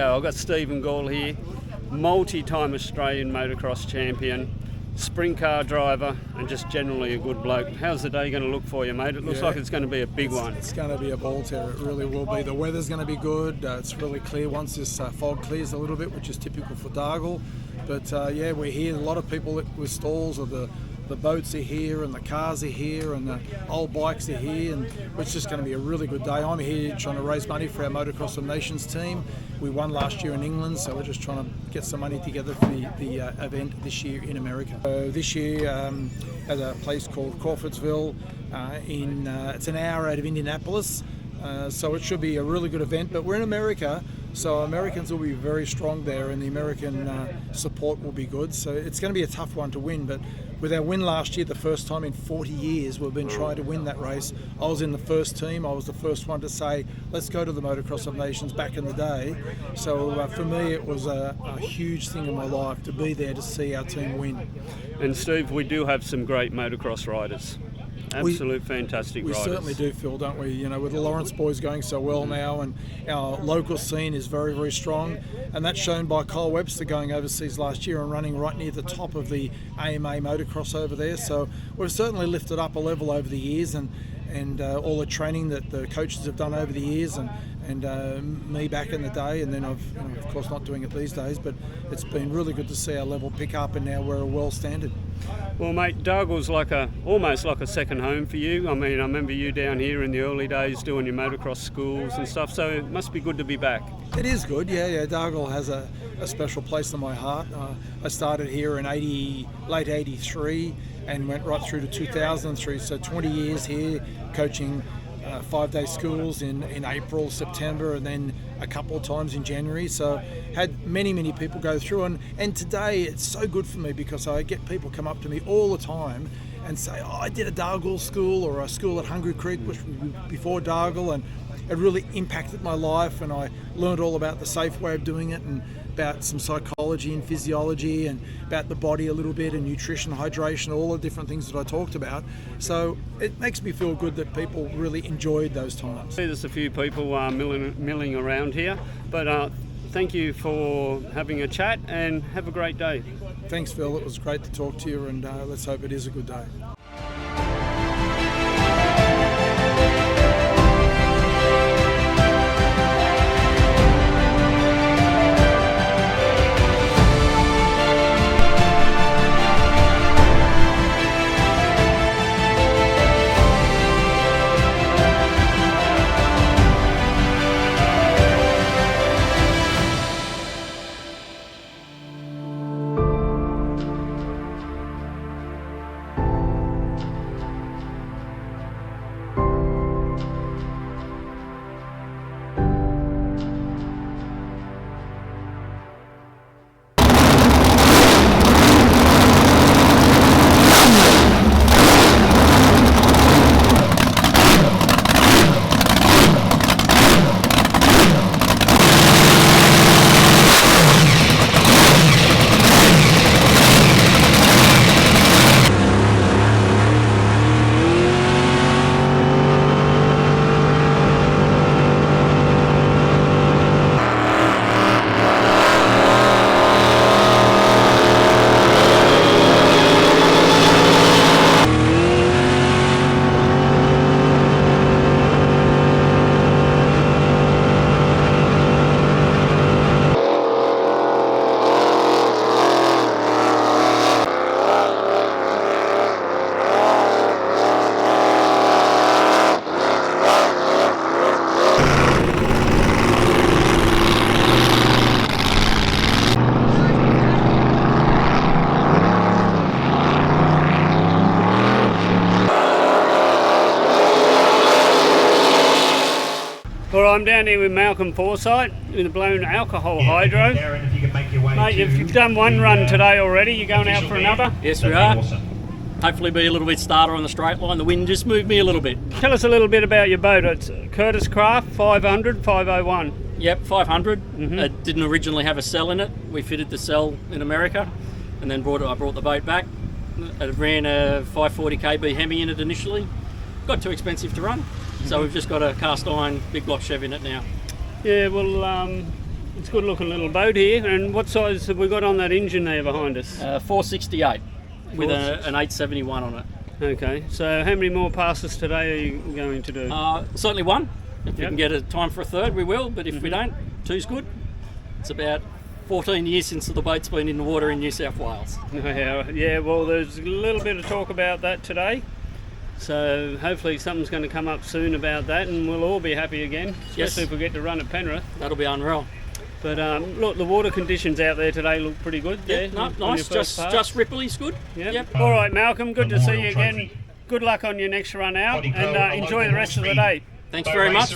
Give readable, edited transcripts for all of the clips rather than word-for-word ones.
I've got Stephen Gall here, multi-time Australian motocross champion, sprint car driver, and just generally a good bloke. How's the day going to look for you, mate? It looks like it's going to be a big one. It's going to be a ball terror. It really will be. The weather's going to be good. It's really clear once this fog clears a little bit, which is typical for Dargle. But yeah, we're here. A lot of people with stalls, or the boats are here, and the cars are here, and the old bikes are here, and it's just going to be a really good day. I'm here trying to raise money for our Motocross of Nations team. We won last year in England, so we're just trying to get some money together for the event this year in America. This year at a place called Crawfordsville, it's an hour out of Indianapolis, so it should be a really good event. But we're in America, so Americans will be very strong there, and the American support will be good. So it's going to be a tough one to win, but with our win last year, the first time in 40 years we've been trying to win that race. I was in the first team. I was the first one to say, let's go to the Motocross of Nations back in the day. So for me, it was a huge thing in my life to be there to see our team win. And Steve, we do have some great motocross riders. Absolute fantastic riders. We certainly do, Phil, don't we? You know, with the Lawrence boys going so well now, and our local scene is very, very strong, and that's shown by Kyle Webster going overseas last year and running right near the top of the AMA motocross over there. So we've certainly lifted up a level over the years, and all the training that the coaches have done over the years, and me back in the day, and then of course not doing it these days, but it's been really good to see our level pick up, and now we're a world standard. Well, mate, Dargle's almost like a second home for you. I mean, I remember you down here in the early days doing your motocross schools and stuff, so it must be good to be back. It is good, yeah. Dargle has a special place in my heart. I started here in late 83 and went right through to 2003, so 20 years here coaching 5-day schools in April, September, and then a couple of times in January. So had many people go through, and today it's so good for me because I get people come up to me all the time and say, oh, I did a Dargle school or a school at Hungry Creek, which was before Dargle, and it really impacted my life, and I learned all about the safe way of doing it, and about some psychology and physiology, and about the body a little bit, and nutrition, hydration, all the different things that I talked about. So it makes me feel good that people really enjoyed those times. There's a few people milling around here, but thank you for having a chat, and have a great day. Thanks, Phil. It was great to talk to you, and let's hope it is a good day. Well, I'm down here with Malcolm Forsyth in the blown alcohol hydro. Mate, you've done one run today already. You're going out for another? Yes, we are. Hopefully be a little bit starter on the straight line. The wind just moved me a little bit. Tell us a little bit about your boat. It's Curtis Craft 500 501. Yep, 500. It didn't originally have a cell in it. We fitted the cell in America, and then I brought the boat back. It ran a 540 kb Hemi in it initially. Got too expensive to run, so we've just got a cast iron big block Chev in it now. Yeah, well, It's a good looking little boat here. And what size have we got on that engine there behind us? 468 with an 871 on it. Okay, so how many more passes today are you going to do? Certainly one. If we can get a time for a third, we will. But if we don't, two's good. It's about 14 years since the boat's been in the water in New South Wales. Yeah, well, there's a little bit of talk about that today. So hopefully something's going to come up soon about that, and we'll all be happy again, especially if we get to run at Penrith. That'll be unreal. But look, the water conditions out there today look pretty good. Nice. Just Ripley's good. Yep. All right, Malcolm. Good to see you again. Good luck on your next run out, and enjoy the rest of the day. Thanks very much.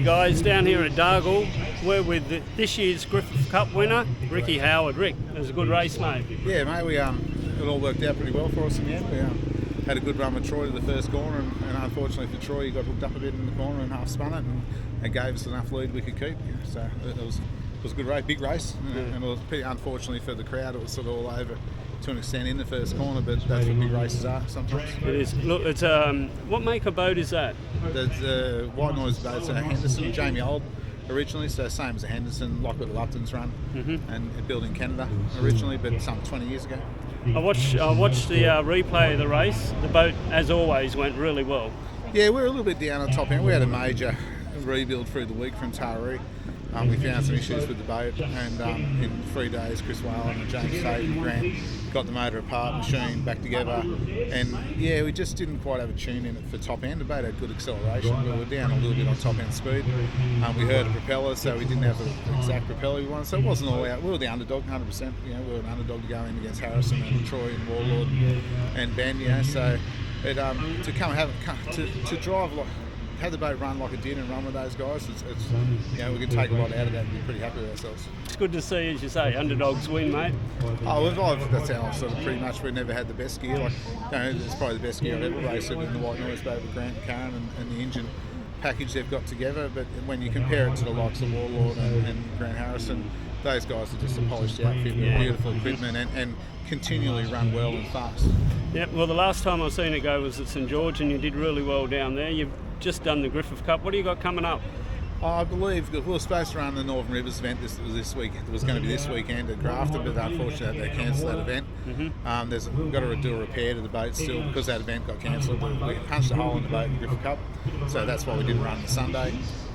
G'day guys, down here at Dargle, we're with this year's Griffith Cup winner, Ricky Howard. Rick, it was a good race, mate. Yeah, mate, it all worked out pretty well for us in the end. We had a good run with Troy to the first corner, and unfortunately for Troy, he got hooked up a bit in the corner and half spun it, and gave us enough lead we could keep. So it was a good race, big race, and it was pretty, unfortunately for the crowd, it was sort of all over to an extent in the first corner, but that's what big races are sometimes. It is. Look, it's what make of boat is that? The white noise boat's a Henderson, Jamie Old originally, so same as a Henderson, like what the Luptons run, and built in Canada originally, but some 20 years ago. I watched the replay of the race. The boat, as always, went really well. Yeah, we were a little bit down on top end. We had a major rebuild through the week from Taree. We found some issues with the boat, and in 3 days, Chris Whalen and James Tate and Grant got the motor apart, machine back together, and yeah, we just didn't quite have a tune in it for top end. The boat had good acceleration, but we were down a little bit on top end speed. We heard a propeller, so we didn't have the exact propeller we wanted, so it wasn't all out. We were the underdog, 100%. We were an underdog to go in against Harrison and Troy and Warlord and Ben. So it, to come to drive like. Have the boat run like it did and run with those guys, it's we can take a lot out of that and be pretty happy with ourselves. It's good to see, as you say, underdogs win, mate. That's how sort of pretty much we've never had the best gear. Like, it's probably the best gear I've ever raced in the white noise boat with Grant and Karen and the engine package they've got together. But when you compare it to the likes of Warlord and Grant Harrison, those guys are just a polished outfit with beautiful equipment and continually run well and fast. Yeah, well, the last time I've seen it go was at St George, and you did really well down there. You've just done the Griffith Cup. What do you got coming up? I believe we were supposed to run the Northern Rivers event this week. It was going to be this weekend at Grafton, but unfortunately they cancelled that event. We've got to do a repair to the boat still because that event got cancelled. We punched a hole in the boat in the Griffith Cup, so that's why we didn't run the Sunday.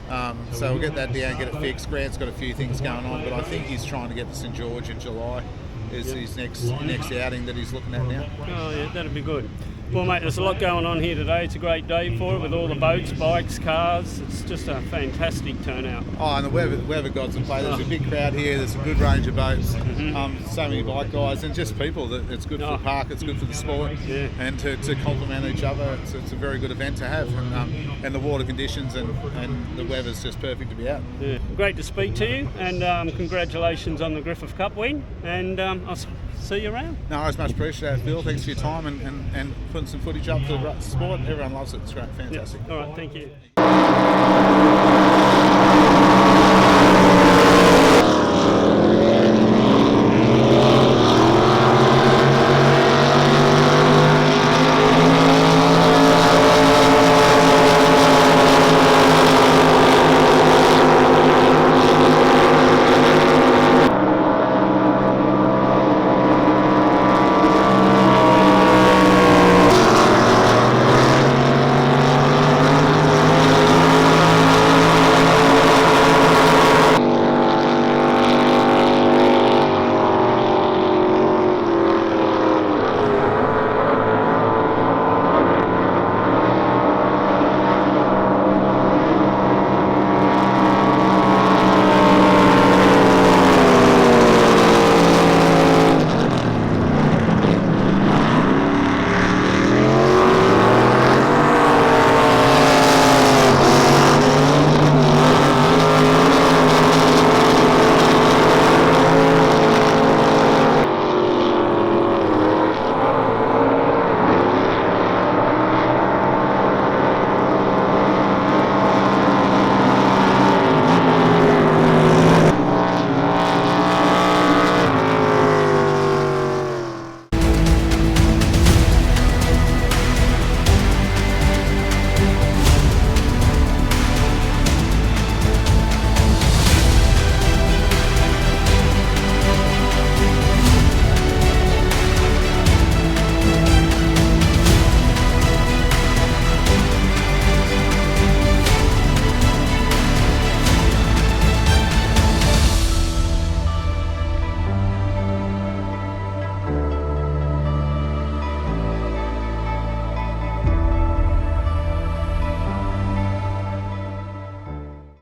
So we'll get that down, get it fixed. Grant's got a few things going on, but I think he's trying to get to St George in July. Is his next outing that he's looking at now. Oh yeah, that'd be good. Well, mate, there's a lot going on here today. It's a great day for it with all the boats, bikes, cars. It's just a fantastic turnout. Oh, and the weather gods have played. There's a big crowd here. There's a good range of boats. So many bike guys and just people. It's good for the park. It's good for the sport. Yeah. And to complement each other, it's a very good event to have. And the water conditions and the weather's just perfect to be out. Yeah. Great to speak to you, and congratulations on the Griffith Cup win. And I'll see you around. No, it's much appreciated, Phil. Thanks for your time and putting some footage up for the sport. Everyone loves it. It's great. Fantastic. Yeah. All right, thank you.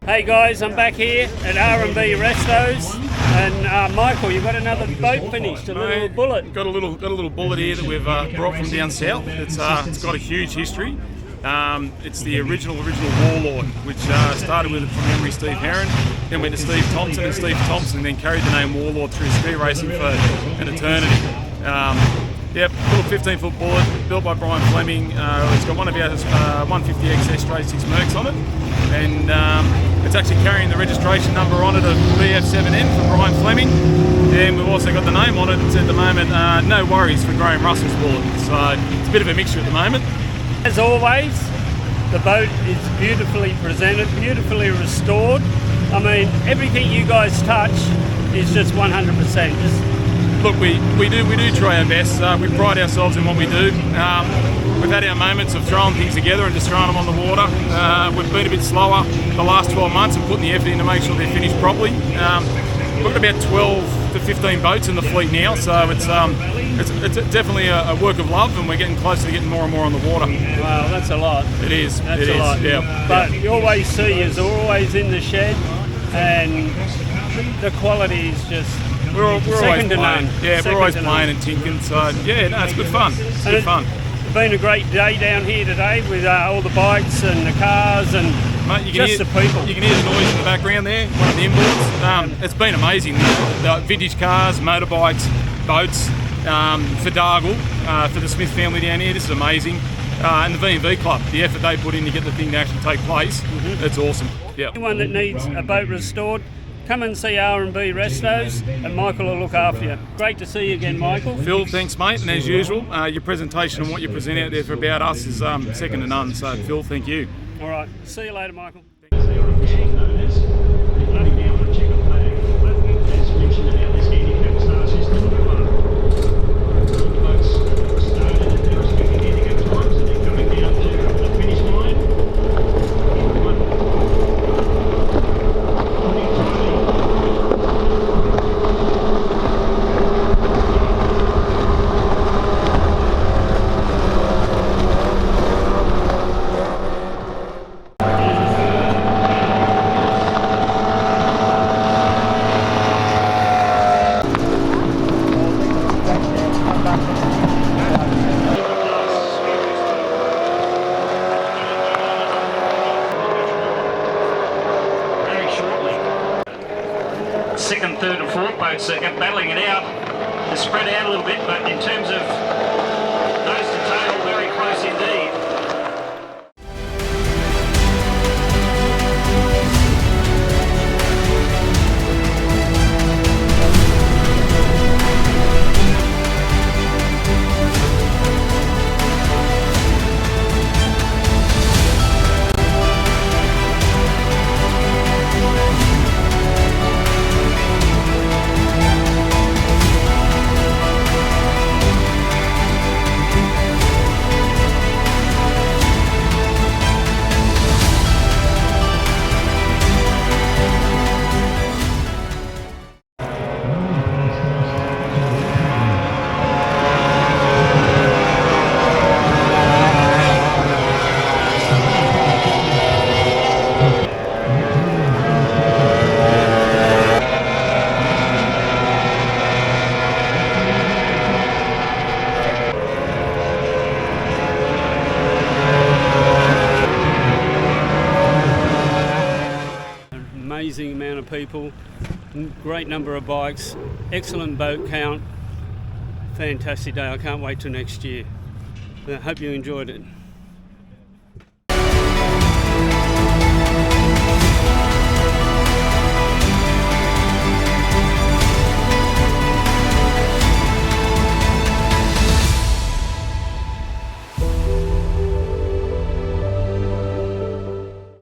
Hey guys, I'm back here at R&B Restos, and Michael, you've got another boat finished, a little bullet. Got a little bullet here that we've brought from down south. It's got a huge history. It's the original Warlord, which started with, from memory, Steve Heron, then went to Steve Thompson, and Steve Thompson then carried the name Warlord through ski racing for an eternity. Yep, little 15-foot bullet, built by Brian Fleming. It's got one of our 150XS straight 6 Mercs on it, and it's actually carrying the registration number on it of BF7N for Brian Fleming. And we've also got the name on it. It's at the moment No Worries for Graham Russell's bullet. So it's a bit of a mixture at the moment. As always, the boat is beautifully presented, beautifully restored. I mean, everything you guys touch is just 100%. Look, we do try our best. We pride ourselves in what we do. We've had our moments of throwing things together and just throwing them on the water. We've been a bit slower the last 12 months and putting the effort in to make sure they're finished properly. We've got about 12 to 15 boats in the fleet now, so it's definitely a work of love, and we're getting closer to getting more and more on the water. Wow, that's a lot. It is. That's a lot. Yeah. But you always see is always in the shed, and the quality is just we're always second to playing. none. Yeah, Second we're always to playing none. and tinkering. So yeah, no, it's good fun. It's good fun. It's been a great day down here today with all the bikes and the cars and Mate, just the people. You can hear the noise in the background there, one of the inboards. It's been amazing. The vintage cars, motorbikes, boats for Dargle, for the Smith family down here. This is amazing. And the V&V Club, the effort they put in to get the thing to actually take place, it's awesome. Yeah. Anyone that needs a boat restored, come and see R&B Restos, and Michael will look after you. Great to see you again, Michael. Phil, thanks mate, and as usual, your presentation and what you present out there for about us is second to none. So Phil, thank you. All right, see you later, Michael. Second, third and fourth boats are battling it out. They're spread out a little bit, but in terms of nose to tail, very close indeed. Amazing amount of people, great number of bikes, excellent boat count, fantastic day. I can't wait till next year. I hope you enjoyed it.